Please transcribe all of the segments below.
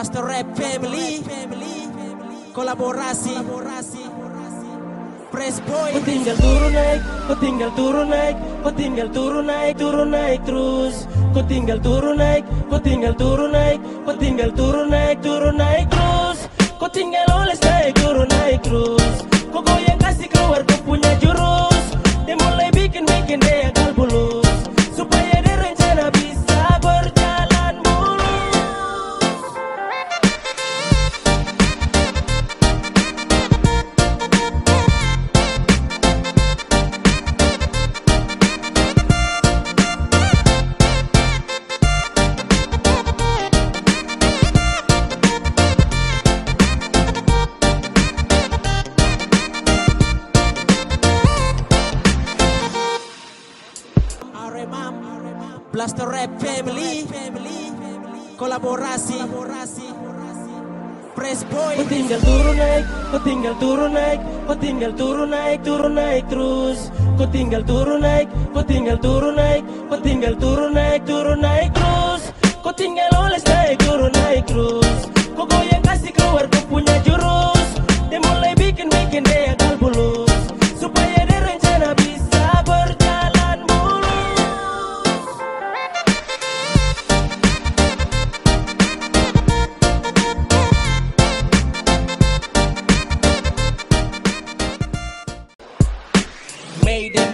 Blaster Rap Family, kolaborasi Press Boy. Kau tinggal turun naik, kau tinggal turun naik, kau tinggal turun naik terus. Kau tinggal turun naik, kau tinggal turun naik, kau tinggal turun naik terus. Kau tinggal oles naik terus. Kau goyang kasih keluar kau punya jurus. Dia mulai bikin dia akal bulus, supaya dia rencana bisa berjalan mulus. Blaster Rap Family, kolaborasi Press Boy. Kau tinggal turun naik, kau tinggal turun naik, kau tinggal turun naik terus. Kau tinggal turun naik, kau tinggal turun naik, kau tinggal turun naik terus. Kau tinggal oles naik terus. Kau goyang kasih keluar kau punya jurus. Dia mulai bikin dia akal bulus, supaya dia rencana bisa berjalan mulus.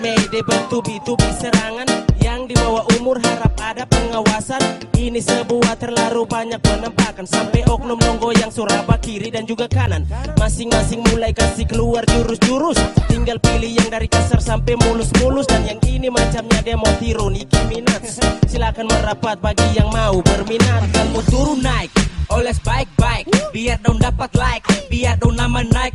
Mayday bertubi-tubi serangan. Yang di bawah umur harap ada pengawasan. Ini sebuah terlalu banyak penampakan, sampai oknum nonggo yang suraba kiri dan juga kanan. Masing-masing mulai kasih keluar jurus-jurus. Tinggal pilih yang dari kasar sampai mulus-mulus. Dan yang ini macamnya dia mau tiru Nicki Minaj. Silakan merapat bagi yang mau berminat. Kamu turun naik, oles baik-baik, biar dong dapat like, biar dong nama naik.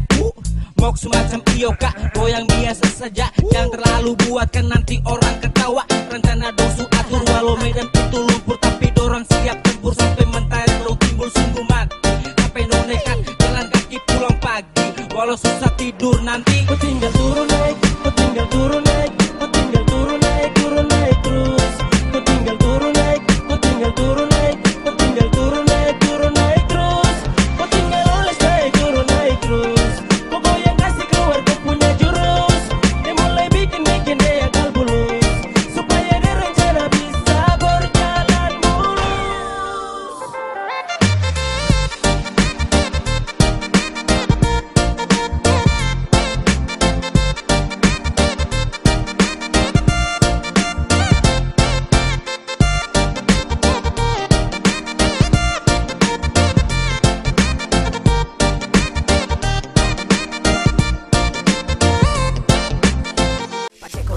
Mok semacam iyo kak, goyang biasa saja, jangan terlalu buatkan nanti orang ketawa. Rencana dosu atur walau medan itu lumpur, tapi dorang siap tempur sampai mentari dong timbul sungguh mati. Sampai no nekat jalan kaki pulang pagi, walau susah tidur nanti. Kau tinggal turun naik, kau tinggal turun naik, kau tinggal turun naik terus. Kau tinggal turun naik, kau tinggal turun naik, kau tinggal turun naik terus. Kau tinggal oles naik terus. Kau goyang kasih keluar kau punya jurus. Dia mulai bikin dia akal bulus, supaya dia rencana bisa berjalan mulus.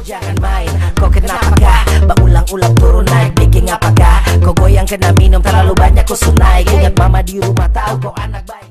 Jangan main, kau kenapakah? Berulang-ulang turun naik, bikin apakah? Kau goyang kena minum terlalu banyak kau sunai. Ingat mama di rumah tahu kau anak baik.